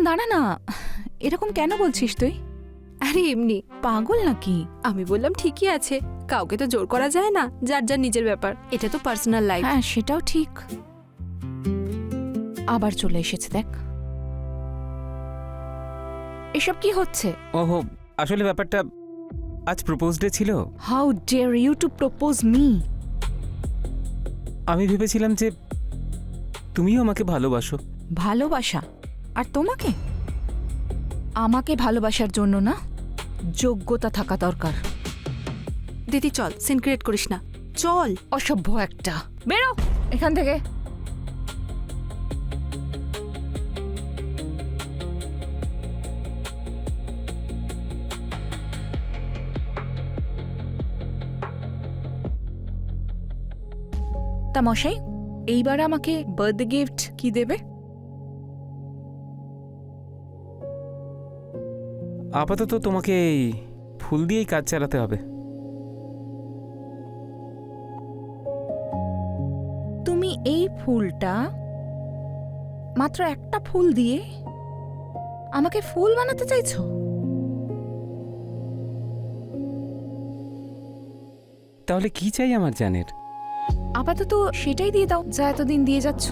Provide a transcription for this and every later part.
দাঁড়া না, এরকম কেন বলছিস তুই? আরে এমনি, পাগল নাকি? আমি বললাম ঠিকই আছে, কাউকে তো জোর করা যায় না, যার যার নিজের ব্যাপার, এটা তো পার্সোনাল লাইফ। হ্যাঁ সেটাও ঠিক। আবার চলে এসেছে দেখ। এসব কি হচ্ছে? ওহো, আসলে ব্যাপারটা আজ প্রপোজ ডে ছিল। How dare you to propose me? আমি ভেবেছিলাম যে তুমিও আমাকে ভালোবাসো। ভালোবাসা? আর তোমাকে? আমাকে ভালোবাসার জন্য না, যোগ্যতা থাকা দরকার। দিদি চল, সিন ক্রিয়েট করিস না, চল। অসভ্য একটা, বেরো এখান থেকে। তা মশাই, এইবার আমাকে বার্থডে গিফট কি দেবে? আপাতত তোমাকে এই ফুল দিয়েই কাজ চালাতে হবে। তুমি এই ফুলটা, মাত্র একটা ফুল দিয়ে আমাকে ফুল বানাতে চাইছো? তাহলে কি চাই আমার জানের? আপাতত সেটাই দিয়ে দাও যা এতদিন দিয়ে যাচ্ছ।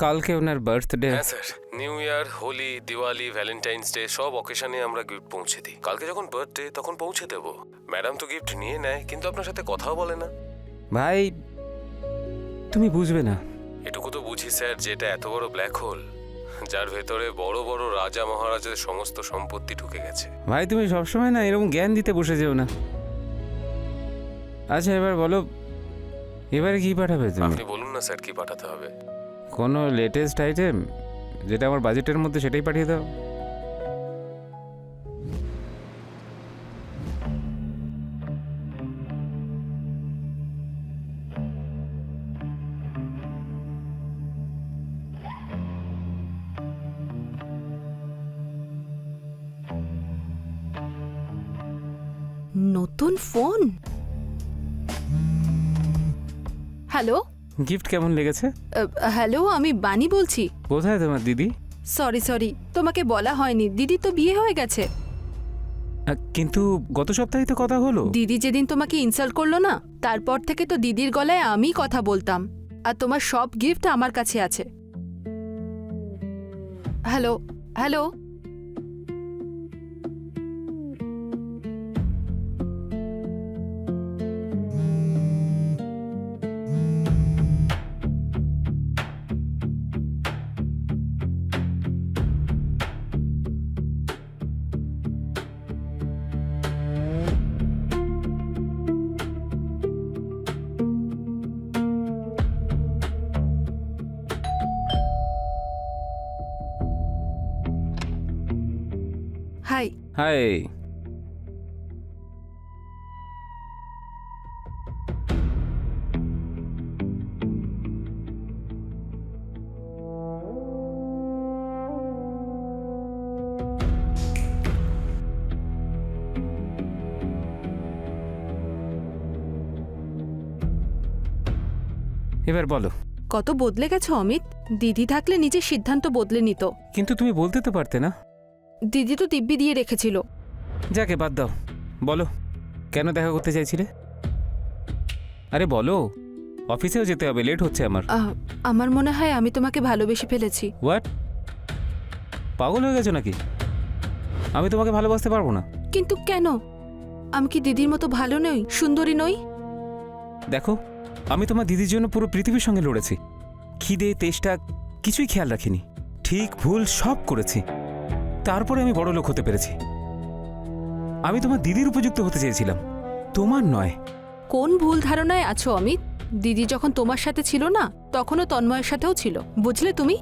কালকে ওনার বার্থডে। হ্যাঁ sir, new year, Holi, Diwali, valentine's day সব অকেশনে আমরা গিফট পৌঁছে দিই। কালকে যখন বার্থডে তখন পৌঁছে দেব। ম্যাডাম তো গিফট নিয়ে নেয়, কিন্তু আপনার সাথে কথাও বলে না। ভাই তুমি বুঝবে না। এটুকু তো বুঝি স্যার, যে এটা এত বড় ব্ল্যাক হোল, যার ভেতরে বড় বড় রাজা মহারাজাদের সমস্ত সম্পত্তি ঢুকে গেছে। ভাই তুমি সবসময় না এরকম জ্ঞান দিতে বসে যেও না। আচ্ছা এবার বলো, এবারে কি পাঠাবে তুমি? আপনি বলুন না স্যার, কি পাঠাতে হবে? কোনো লেটেস্ট আইটেম যেটা আমার বাজেটের মধ্যে, সেটাই পাঠিয়ে দাও। নতুন ফোন? হ্যালো গিফট কেমন লেগেছে? হ্যালো, আমি বানি বলছি। কোথায় তোমার দিদি? সরি, তোমাকে বলা হয়নি, দিদি তো বিয়ে হয়ে গেছে। কিন্তু গত সপ্তাহে তো কথা হলো। দিদি যেদিন তোমাকে ইনসাল্ট করলো না, তারপর থেকে তো দিদির গলায় আমি কথা বলতাম, আর তোমার সব গিফট আমার কাছে আছে। Hello hello, hi. হাই। এবার বলো। কত বদলে গেছো অমিত। দিদি থাকলে নিজের সিদ্ধান্ত বদলে নিত। কিন্তু তুমি বলতে তো পারতে না? দিদি তো দিব্যি দিয়ে রেখেছিল। যাকে বাদ দাও, বলো কেন দেখা করতে চাইছিলে? আরে বলো, অফিসেও যেতে হবে, লেট হচ্ছে আমার। আমার মনে হয় আমি তোমাকে ভালোবেসে ফেলেছি। হোয়াট? পাগল হয়ে গেছো নাকি? আমি তোমাকে ভালোবাসতে পারবো না। কিন্তু কেন? আমি কি দিদির মতো ভালো নই, সুন্দরী নই? দেখো, আমি তোমার দিদির জন্য পুরো পৃথিবীর সঙ্গে লড়েছি। খিদে তেষ্টা কিছুই খেয়াল রাখিনি, ঠিক ভুল সব করেছি, তারপরে আমি বড় লোক হতে পেরেছি। আমি তোমার দিদির উপযুক্ত হতে চেয়েছিলাম, তোমার নয়। কোন ভুল ধারণায় আছো অমিত? দিদি যখন তোমার সাথে ছিল না, তখনও তন্ময়ের সাথেও ছিল, বুঝলে তুমি?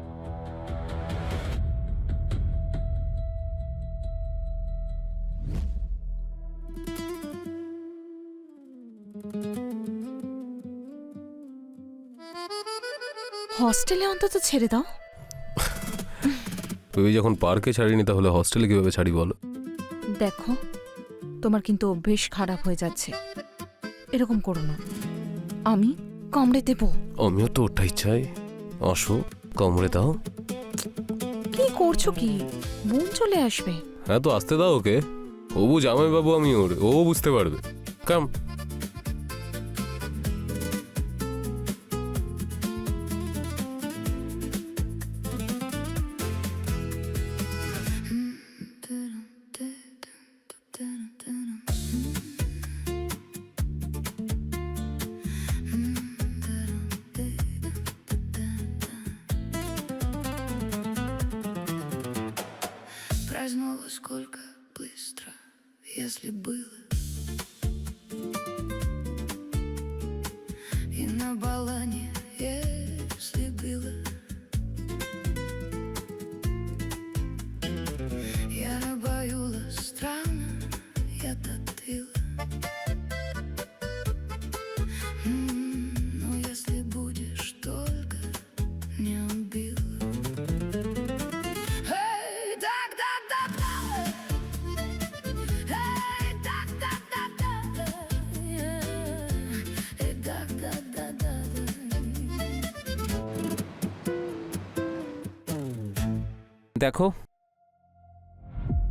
হস্টেলে অন্তত ছেড়ে দাও। তুই যখন পার্কে ছাড়িনি তাহলে হস্টেলে কিভাবে ছাড়ি বলো? দেখো, তোমার কিন্তু অভ্যেস খারাপ হয়ে যাচ্ছে, এরকম করো না। আমি কামড়ে দেবো। আমিও তো ওটাই চাই। আসো, কামড়ে দাও। কি করছো কি? বোন চলে আসবে। হ্যাঁ, তো আসতে দাও ওকে। হবু জামাই বাবু আমি ওর, ও বুঝতে পারবে। কাম। Праздновала сколько быстро, если было. И на балане, если было. Я набаюла странно, я дотыла. Ну если будешь только не убила. দেখো,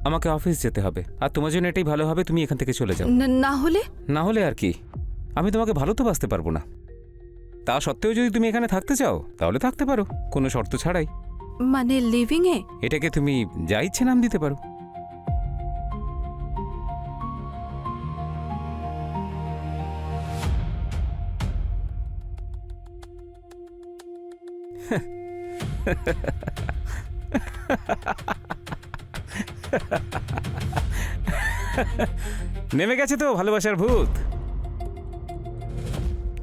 আমাকে অফিস যেতে হবে, আর তোমার জন্য এটাই ভালো হবে তুমি এখান থেকে চলে যাও। না হলে? না হলে আর কি, আমি তোমাকে ভালো তো বাসতে পারবো না। তা সত্ত্বেও যদি তুমি এখানে থাকতে চাও তাহলে থাকতে পারো, কোনো শর্ত ছাড়াই। মানে লিভিং এ? এটাকে তুমি যা ইচ্ছে নাম দিতে পারো। নেমে গেছে তো ভালোবাসার ভূত।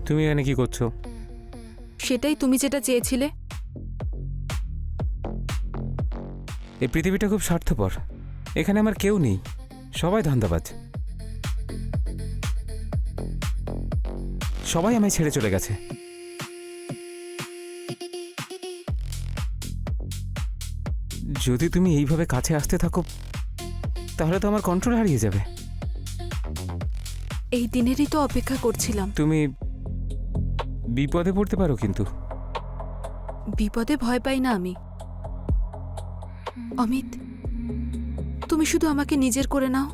তুমি এখানে কি করছো? সেটাই তুমি যেটা চেয়েছিলে। এই পৃথিবীটা খুব স্বার্থপর, এখানে আমার কেউ নেই, সবাই ধান্দাবাজ। সবাই আমায় ছেড়ে চলে গেছে। যদি তুমি এইভাবে কাছে আসতে থাকো তাহলে তো আমার কন্ট্রোল হারিয়ে যাবে। এই দিনেরই তো অপেক্ষা করছিলাম। তুমি বিপদে পড়তে পারো কিন্তু। বিপদে ভয় পাই না আমি অমিত, তুমি শুধু আমাকে নিজের করে নাও।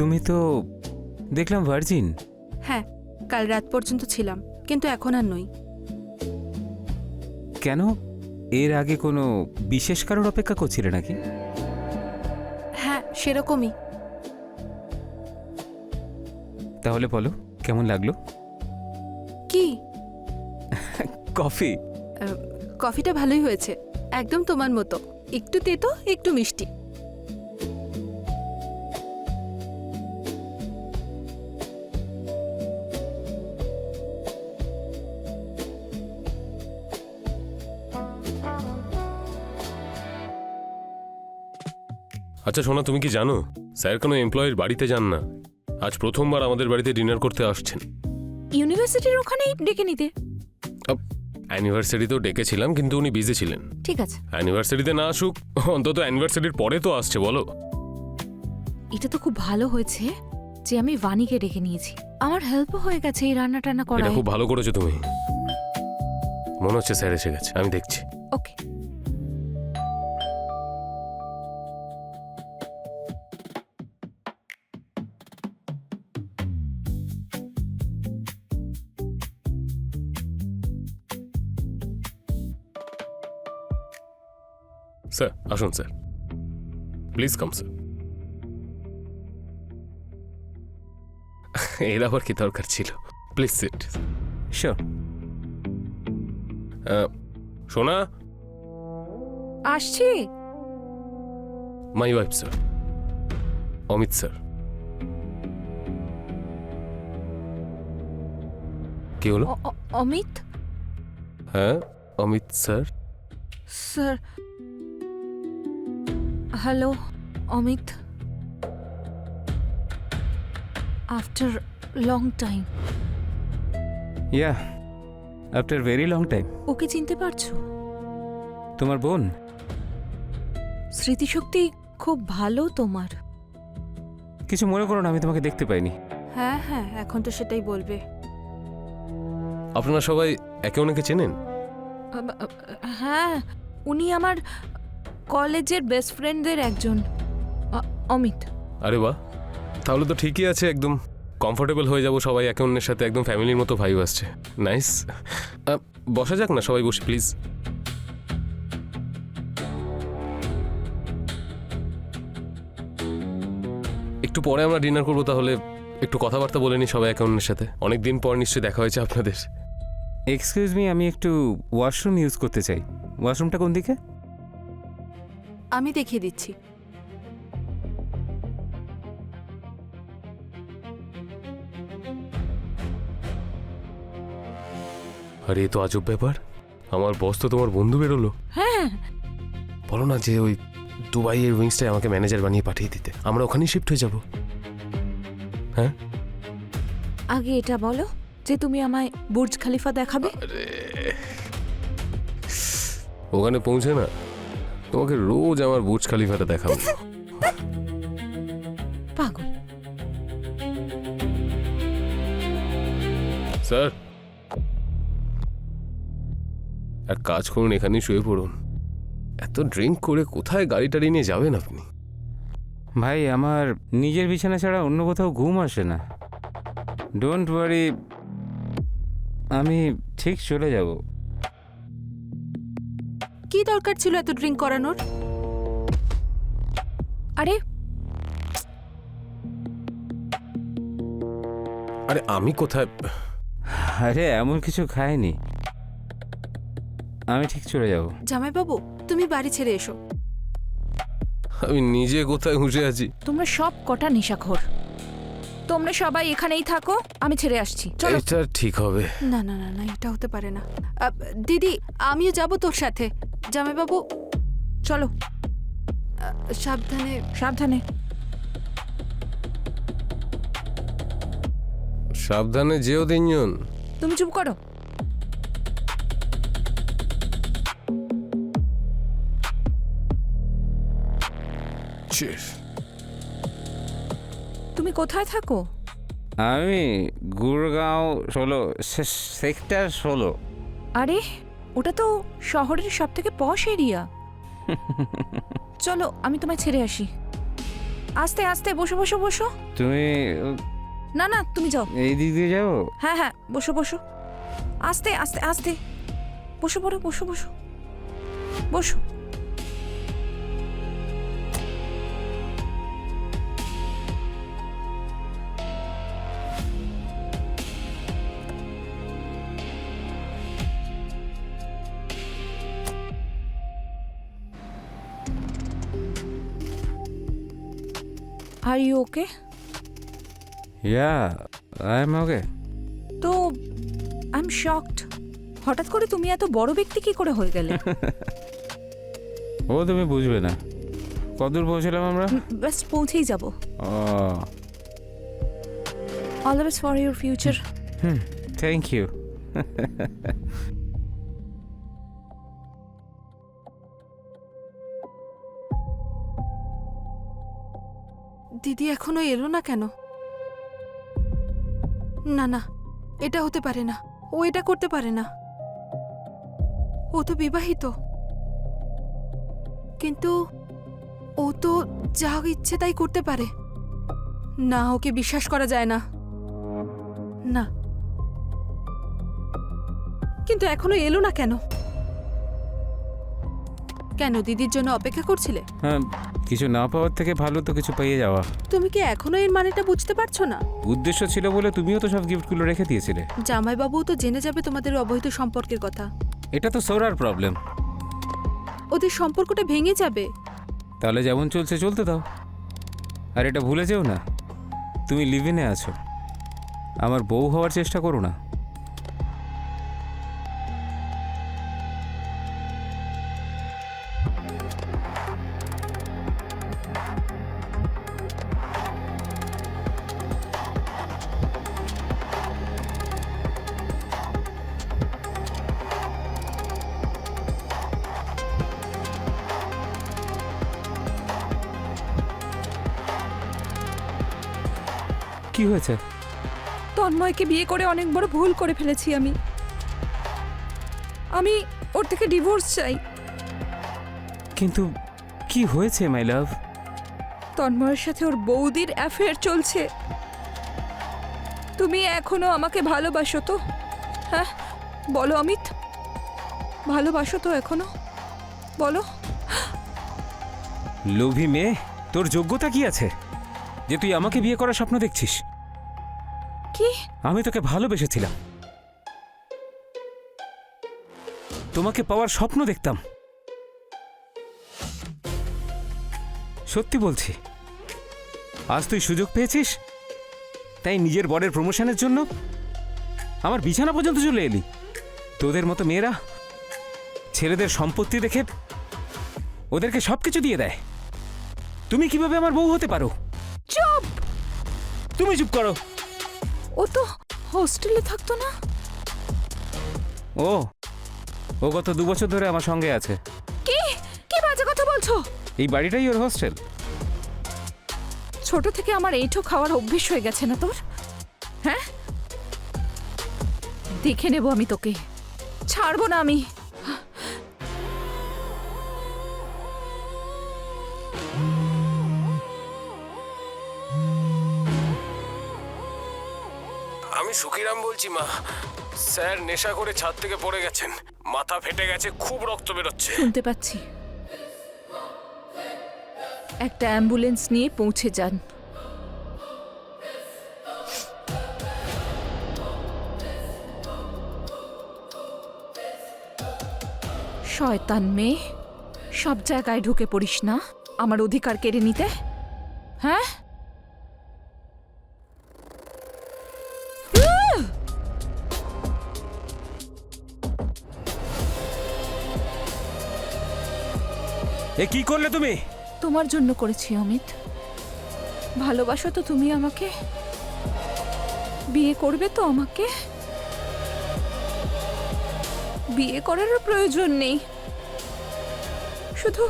তুমি তো দেখলাম ভার্জিন। হ্যাঁ, কাল রাত পর্যন্ত ছিলাম, কিন্তু এখন আর নই। কেন? এর আগে কোনো বিশেষ কারোর অপেক্ষা করছিলে নাকি? হ্যাঁ, সেরকমই। তাহলে বলো কেমন লাগলো? কি? কফি। কফিটা ভালোই হয়েছে, একদম তোমার মতো, একটু তেতো একটু মিষ্টি। আচ্ছা শোনা, তুমি কি জানো স্যার কোনো এমপ্লয়ির বাড়িতে যান না। আজ প্রথমবার আমাদের বাড়িতে ডিনার করতে আসছেন। ইউনিভার্সিটির ওখানেই ডেকে নিতে। অ্যানিভার্সারিতেও ডেকেছিলাম কিন্তু উনি বিজি ছিলেন। ঠিক আছে, অ্যানিভার্সারিতে না আসুক, অন্তত অ্যানিভার্সারির পরে তো আসছে, বলো। এটা তো খুব ভালো হয়েছে যে আমি ভানিকে ডেকে নিয়েছি। আমার হেল্পও হয়ে গেছে এই রান্না টান্না এটা করায়। খুব ভালো করেছো তুমি। মনে হচ্ছে স্যার এসে গেছে, আমি দেখছি। ওকে। স্যার আসুন স্যার, প্লিজ কাম স্যার। এর আবার কি দরকার ছিল? Please sit. শিওর। সোনা, আসছি। My wife sir, Amit sir. কি হলো? অমিত হ্যাঁ, Amit sir. Sir. Hello Amit, after long time. Yeah, after very long time. Okay চিনতে পারছো? তোমার বোন? স্মৃতিশক্তি খুব ভালো তোমার। কিছু মনে করো না, আমি তোমাকে দেখতে পাইনি। হ্যাঁ হ্যাঁ, এখন তো সেটাই বলবে। আপনারা সবাই একে অন্যকে চেনেন? হ্যাঁ, উনি আমার কলেজের বেস্ট ফ্রেন্ডদের একজন। অমিত। আরে বাহ, তাহলে তো ঠিকই আছে, একদম কমফোর্টেবল হয়ে যাব সবাই একে অন্যের সাথে, একদম ফ্যামিলির মতো ভাইব আসছে। নাইস। বসা যাক না, সবাই বসে প্লিজ। একটু পরে আমরা ডিনার করবো, তাহলে একটু কথাবার্তা বলে নি সবাই একে অন্যের সাথে। অনেকদিন পর নিশ্চয়ই দেখা হয়েছে আপনাদের। এক্সকিউজ মি, আমি একটু ওয়াশরুম ইউজ করতে চাই। ওয়াশরুমটা কোন দিকে? আমি দেখিয়ে দিচ্ছি। আরে এ তো আজব ব্যাপার, আমার বস তো তোমার বন্ধু বেরোলো। হ্যাঁ, বলো না যে ওই দুবাইয়ের উইংসটাই আমাকে ম্যানেজার বানিয়ে পাঠিয়ে দিতে, আমরা ওখানেই শিফট হয়ে যাব। হ্যাঁ, আগে এটা বলো যে তুমি আমায় বুর্জ খলিফা দেখাবে। ওখানে পৌঁছে না তোমাকে রোজ আমার বুর্জ খলিফাটা দেখাবো। পাগল। স্যার, এক কাজ করুন, এখানেই শুয়ে পড়ুন। এত ড্রিঙ্ক করে কোথায় গাড়ি টাড়ি নিয়ে যাবেন আপনি? ভাই, আমার নিজের বিছানা ছাড়া অন্য কোথাও ঘুম আসে না। ডোন্ট ওয়ারি, আমি ঠিক চলে যাব। কি দরকার ছিল এত ড্রিঙ্ক করানোর? আরে আরে আমি কোথায়? আরে এমন কিছু খাইনি, আমি ঠিক চলে যাব। জামাইবাবু, তুমি বাড়ি ছেড়ে এসো। আমি নিজে কোথায় বসে আছি? তোমরা সব কটা নেশাখোর। তোমরা সবাই এখানেই থাকো, আমি ছেড়ে আসছি। চলো। এটা ঠিক হবে? না না না না, এটা হতে পারে না। দিদি, আমিও যাব তোর সাথে। জামাইবাবু চলো। সাবধানে। সাবধানে। সাবধানে যেও তিনজন। তুমি চুপ করো। তুমি কোথায় থাকো? আমি গুরগাঁও 16, সেক্টর 16। আরে ওটা তো শহরের সব থেকে পশ এরিয়া। চলো, আমি তোমায় ছেড়ে আসি। আস্তে আস্তে, বসো বসো বসো। তুমি না না, তুমি যাও। এই দিক দিয়ে যাবো? হ্যাঁ হ্যাঁ, বসো বসো। আস্তে আস্তে আস্তে বসো, পড়ো, বসো বসো বসো। Are you okay? Yeah, I'm okay. তো আই এম শকড। হঠাৎ করে তুমি এত বড় ব্যক্তি কি করে হয়ে গেলে? ও তুমি বুঝবে না। কতদূর পৌঁছলাম আমরা? ব্যাস পৌঁছেই যাব। ও all the best for your future. Thank you. দিদি এখনো এলো না কেন? না না, এটা হতে পারে না। ও এটা করতে পারে না। ও তো বিবাহিত। কিন্তু ও তো যা ইচ্ছে তাই করতে পারে। না, ওকে বিশ্বাস করা যায় না। না, কিন্তু এখনো এলো না কেন? কেন, দিদির জন্য অপেক্ষা করছিলে? হ্যাঁ, কিছু না পাওয়ার থেকে ভালো তো কিছু পেয়ে যাওয়া। তুমি কি এখনো এর মানেটা বুঝতে পারছো না? উদ্দেশ্য ছিল বলে তুমিও তো সব গিফটগুলো রেখে দিয়েছিলে। জামাইবাবু তো জেনে যাবে তোমাদের অবৈধ সম্পর্কের কথা। এটা তো সোরার প্রবলেম। ওদের সম্পর্কটা ভেঙে যাবে। তাহলে যেমন চলছে চলতে দাও। আর এটা ভুলে যেও না, তুমি লিভ-ইনে আছো। আমার বউ হওয়ার চেষ্টা করো না। কি হয়েছে? তন্ময়কে বিয়ে করে অনেক বড় ভুল করে ফেলেছি আমি। আমি ওর থেকে ডিভোর্স চাই। কিন্তু কি হয়েছে মাই লাভ? তন্ময়ের সাথে ওর বৌদির অ্যাফেয়ার চলছে। তুমি এখনো আমাকে ভালোবাসো তো? হ্যাঁ বলো অমিত, ভালোবাসো তো এখনো? বলো। লোভী মেয়ে, তোর যোগ্যতা কি আছে যে তুই আমাকে বিয়ে করার স্বপ্ন দেখছিস? কি? আমি তোকে ভালোবেসেছিলাম, তোমাকে পাওয়ার স্বপ্ন দেখতাম। সত্যি বলছি, আজ তুই সুযোগ পেয়েছিস, তাই নিজের বরের প্রমোশনের জন্য আমার বিছানা পর্যন্ত চলে এলি। তোদের মতো মেয়েরা ছেলেদের সম্পত্তি দেখে ওদেরকে সবকিছু দিয়ে দেয়। তুমি কিভাবে আমার বউ হতে পারো? চুপ! তুমি চুপ করো। ও তো হোস্টেলে থাকতো না? ও গত 2 বছর ধরে আমার সঙ্গে আছে। কি কি বাজে কথা বলছো? এই বাড়িটাই ওর হোস্টেল। ছোট থেকে আমার এইঠো খাওয়ার অভ্যেস হয়ে গেছে না তোর? হ্যাঁ, দেখে নেব আমি তোকে, ছাড়বো না আমি। আমি সুখিরাম বলছি মা। স্যার নেশা করে ছাদ থেকে পড়ে গেছেন, মাথা ফেটে গেছে, খুব রক্ত বেরোচ্ছে। শুনতে পাচ্ছি। একটা অ্যাম্বুলেন্স নিয়ে পৌঁছে যান। শয়তান মেয়ে, সব জায়গায় ঢুকে পড়িস না আমার অধিকার কেড়ে নিতে। হ্যাঁ, এ কি করলে তুমি? তোমার জন্য করেছি অমিত। ভালোবাসো তো তুমি আমাকে? বিয়ে করবে তো আমাকে? বিয়ে করারও প্রয়োজন নেই, শুধু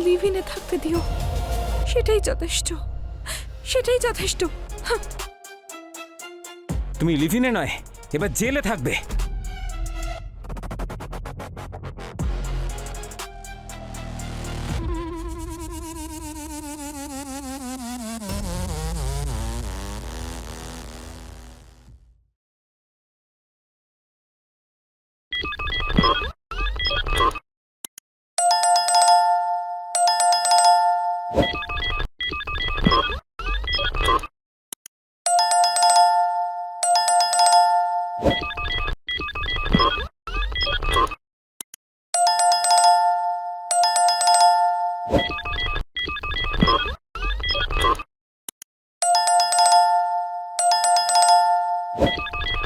লিভ-ইনে থাকতে দিও, সেটাই যথেষ্ট, সেটাই যথেষ্ট। তুমি লিভ-ইনে নয়, এবার জেলে থাকবে।